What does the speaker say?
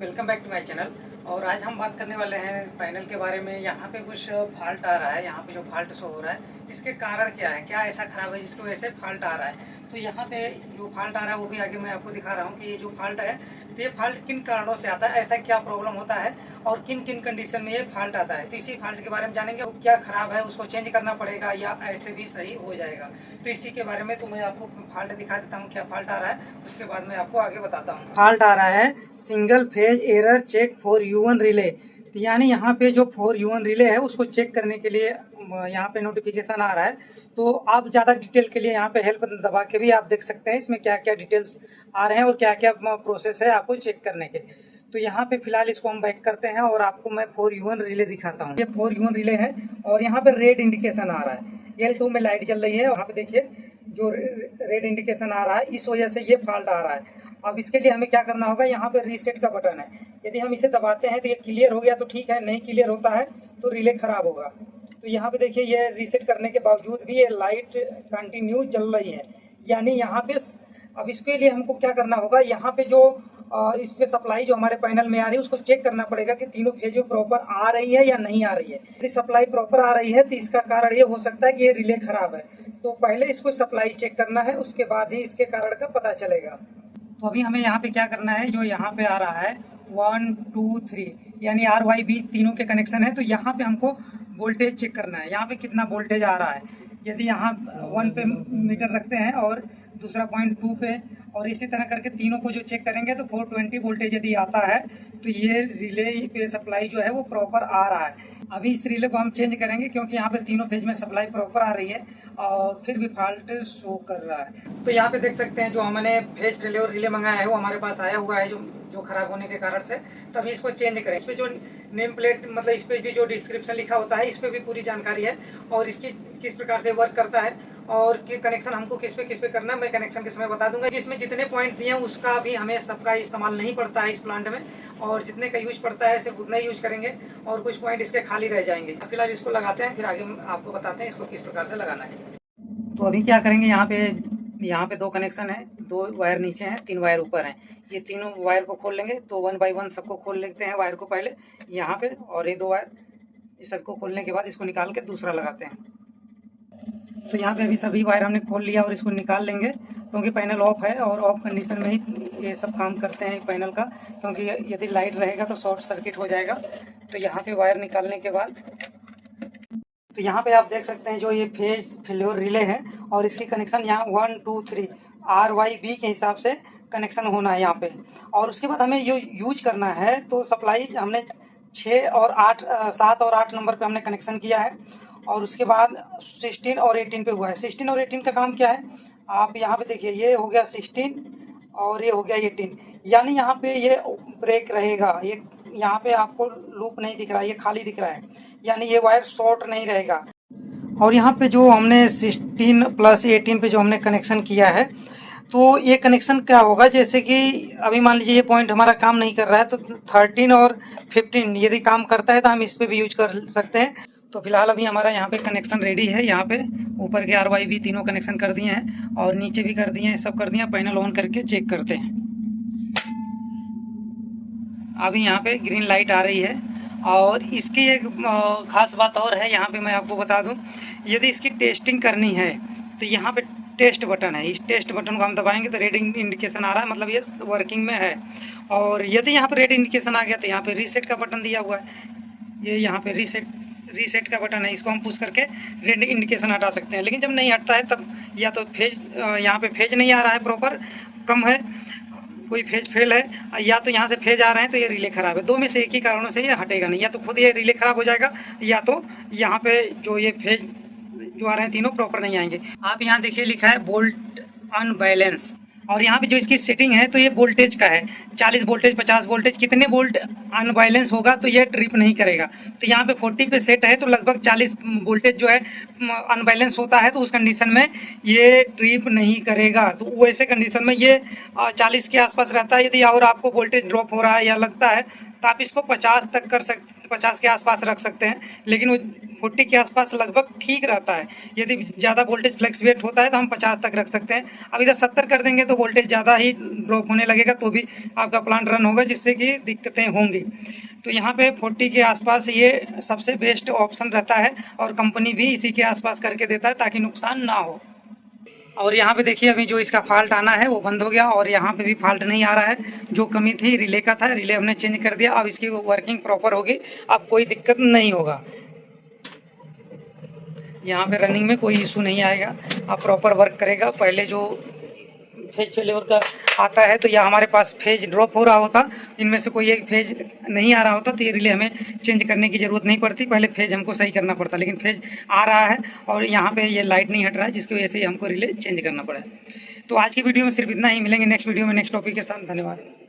Welcome back to my channel. और आज हम बात करने वाले हैं पैनल के बारे में। यहाँ पे कुछ फॉल्ट आ रहा है, यहाँ पे जो फॉल्ट शो हो रहा है इसके कारण क्या है, क्या ऐसा खराब है जिसकी वजह से फॉल्ट आ रहा है। तो यहाँ पे जो फॉल्ट आ रहा है वो भी आगे मैं आपको दिखा रहा हूँ कि ये जो फॉल्ट है तो ये फॉल्ट किन कारणों से आता है, ऐसा क्या प्रॉब्लम होता है और किन किन कंडीशन में ये फॉल्ट आता है। तो इसी फॉल्ट के बारे में जानेंगे, वो क्या खराब है उसको चेंज करना पड़ेगा या ऐसे भी सही हो जाएगा। तो इसी के बारे में तो मैं आपको फॉल्ट दिखा देता हूँ क्या फॉल्ट आ रहा है, उसके बाद मैं आपको आगे बताता हूँ। फॉल्ट आ रहा है single phase error check for U1 relay. तो यानी यहाँ पे जो फॉर U1 रिले है उसको चेक करने के लिए यहाँ पे नोटिफिकेशन आ रहा है। तो आप ज़्यादा डिटेल के लिए यहाँ पे हेल्प दबा के भी आप देख सकते हैं इसमें क्या क्या डिटेल्स आ रहे हैं और क्या क्या प्रोसेस है आपको चेक करने के। तो यहाँ पे फिलहाल इसको हम बैक करते हैं और आपको मैं फॉर U1 रिले दिखाता हूँ। ये फॉर U1 रिले है और यहाँ पे रेड इंडिकेशन आ रहा है, L2 में लाइट जल रही है। वहाँ पे देखिए जो रेड इंडिकेशन आ रहा है, इस वजह से ये फॉल्ट आ रहा है। अब इसके लिए हमें क्या करना होगा, यहाँ पे रीसेट का बटन है, यदि हम इसे दबाते हैं तो ये क्लियर हो गया तो ठीक है, नहीं क्लियर होता है तो रिले खराब होगा। तो यहाँ पे देखिए ये रीसेट करने के बावजूद भी ये लाइट कंटिन्यू जल रही है, यानी यहाँ पे अब इसके लिए हमको क्या करना होगा, यहाँ पे जो इस पे सप्लाई जो हमारे पैनल में आ रही है उसको चेक करना पड़ेगा कि तीनों फेज में प्रॉपर आ रही है या नहीं आ रही है। यदि सप्लाई प्रॉपर आ रही है तो इसका कारण ये हो सकता है कि ये रिले खराब है। तो पहले इसको सप्लाई चेक करना है, उसके बाद ही इसके कारण का पता चलेगा। तो अभी हमें यहाँ पे क्या करना है, जो यहाँ पे आ रहा है 1 2 3 यानी RYB तीनों के कनेक्शन है। तो यहाँ पे हमको वोल्टेज चेक करना है, यहाँ पे कितना वोल्टेज आ रहा है। यदि यहाँ 1 पे मीटर रखते हैं और दूसरा पॉइंट 2 पे, और इसी तरह करके तीनों को जो चेक करेंगे तो 420 वोल्टेज यदि आता है तो ये रिले पे सप्लाई जो है वो प्रॉपर आ रहा है। अभी इस रिले को हम चेंज करेंगे क्योंकि यहाँ पे तीनों फेज में सप्लाई प्रॉपर आ रही है और फिर भी फॉल्ट शो कर रहा है। तो यहाँ पे देख सकते हैं जो हमने फेज रिले और रिले मंगाया है वो हमारे पास आया हुआ है, जो खराब होने के कारण से। तभी इसको चेंज करें। इस पे जो नेम प्लेट मतलब इस पे भी जो डिस्क्रिप्शन लिखा होता है इस पे भी पूरी जानकारी है और इसकी किस प्रकार से वर्क करता है और कि कनेक्शन हमको किस पे करना है, मैं कनेक्शन के समय बता दूंगा। इसमें जितने पॉइंट दिए हैं उसका भी हमें सबका इस्तेमाल नहीं पड़ता है इस प्लांट में, और जितने का यूज पड़ता है सिर्फ उतना ही यूज करेंगे और कुछ पॉइंट इसके खाली रह जाएंगे। फिलहाल इसको लगाते हैं, फिर आगे आपको बताते हैं इसको किस प्रकार से लगाना है। तो अभी क्या करेंगे, यहाँ पे 2 कनेक्शन है, 2 वायर नीचे हैं, 3 वायर ऊपर हैं। ये तीनों वायर को खोल लेंगे। तो 1 बाय 1 सबको खोल लेते हैं वायर को पहले यहाँ पे, और ये 2 वायर इस सबको खोलने के बाद इसको निकाल के दूसरा लगाते हैं। तो यहाँ पे अभी सभी वायर हमने खोल लिया और इसको निकाल लेंगे क्योंकि पैनल ऑफ है और ऑफ कंडीशन में ही ये सब काम करते हैं पैनल का, क्योंकि यदि लाइट रहेगा तो शॉर्ट सर्किट हो जाएगा। तो यहाँ पे वायर निकालने के बाद तो यहाँ पे आप देख सकते हैं जो ये फेज फेल्योर रिले है और इसकी कनेक्शन यहाँ 1 2 3 RYB के हिसाब से कनेक्शन होना है यहाँ पे। और उसके बाद हमें ये यूज करना है तो सप्लाई हमने 6 और 8 7 और 8 नंबर पे हमने कनेक्शन किया है और उसके बाद 16 और 18 पे हुआ है। 16 और 18 का काम क्या है, आप यहाँ पे देखिए ये हो गया 16 और ये हो गया 18, यानी यहाँ पे ये ब्रेक रहेगा। ये यहाँ पे आपको लूप नहीं दिख रहा है, ये खाली दिख रहा है, यानी ये वायर शॉर्ट नहीं रहेगा। और यहाँ पे जो हमने 16 प्लस 18 पे जो हमने कनेक्शन किया है तो ये कनेक्शन क्या होगा, जैसे कि अभी मान लीजिए ये पॉइंट हमारा काम नहीं कर रहा है तो 13 और 15 यदि काम करता है तो हम इस पे भी यूज कर सकते हैं। तो फिलहाल अभी हमारा यहाँ पे कनेक्शन रेडी है। यहाँ पे ऊपर के RYB तीनों कनेक्शन कर दिए हैं और नीचे भी कर दिए हैं, सब कर दिए हैं। पैनल ऑन करके चेक करते हैं। अभी यहाँ पे ग्रीन लाइट आ रही है और इसकी एक खास बात और है, यहाँ पे मैं आपको बता दूं, यदि इसकी टेस्टिंग करनी है तो यहाँ पे टेस्ट बटन है, इस टेस्ट बटन को हम दबाएंगे तो रेड इंडिकेशन आ रहा है, मतलब ये वर्किंग में है। और यदि यहाँ पे रेड इंडिकेशन आ गया तो यहाँ पे रीसेट का बटन दिया हुआ है, ये यहाँ पे रीसेट का बटन है, इसको हम पुश करके रेड इंडिकेशन हटा सकते हैं। लेकिन जब नहीं हटता है तब या तो फेज यहाँ पे फेज नहीं आ रहा है, प्रॉपर कम है, कोई फेज फेल है, या तो यहाँ से फेज आ रहे हैं तो ये रिले खराब है। 2 में से एक ही कारणों से ये हटेगा नहीं, या तो खुद ये रिले खराब हो जाएगा या तो यहाँ पे जो ये फेज जो आ रहे हैं तीनों प्रॉपर नहीं आएंगे। आप यहाँ देखिए लिखा है वोल्ट अनबैलेंस, और यहाँ पे जो इसकी सेटिंग है तो ये वोल्टेज का है, 40 वोल्टेज 50 वोल्टेज, कितने वोल्ट अनबैलेंस होगा तो ये ट्रिप नहीं करेगा। तो यहाँ पे 40 पे सेट है तो लगभग 40 वोल्टेज जो है अनबैलेंस होता है, तो उस कंडीशन में ये ट्रिप नहीं करेगा। तो वैसे कंडीशन में ये 40 के आसपास रहता है। यदि और आपको वोल्टेज ड्रॉप हो रहा है या लगता है तो आप इसको 50 तक कर सकते, 50 के आसपास रख सकते हैं, लेकिन वो 40 के आसपास लगभग ठीक रहता है। यदि ज़्यादा वोल्टेज फ्लक्चुएट होता है तो हम 50 तक रख सकते हैं। अब इधर 70 कर देंगे तो वोल्टेज ज़्यादा ही ड्रॉप होने लगेगा, तो भी आपका प्लांट रन होगा, जिससे कि दिक्कतें होंगी। तो यहाँ पे 40 के आसपास ये सबसे बेस्ट ऑप्शन रहता है, और कंपनी भी इसी के आसपास करके देता है ताकि नुकसान ना हो। और यहाँ पे देखिए अभी जो इसका फॉल्ट आना है वो बंद हो गया, और यहाँ पे भी फॉल्ट नहीं आ रहा है। जो कमी थी रिले का था, रिले हमने चेंज कर दिया, अब इसकी वर्किंग प्रॉपर होगी, अब कोई दिक्कत नहीं होगा। यहाँ पे रनिंग में कोई इशू नहीं आएगा, अब प्रॉपर वर्क करेगा। पहले जो फेज फेलियर का आता है तो यह हमारे पास फेज ड्रॉप हो रहा होता, इनमें से कोई एक फेज नहीं आ रहा होता, तो ये रिले हमें चेंज करने की ज़रूरत नहीं पड़ती, पहले फेज हमको सही करना पड़ता। लेकिन फेज आ रहा है और यहाँ पे ये लाइट नहीं हट रहा है, जिसकी वजह से हमको रिले चेंज करना पड़ा है। तो आज की वीडियो में सिर्फ इतना ही, मिलेंगे नेक्स्ट वीडियो में नेक्स्ट टॉपिक के साथ। धन्यवाद।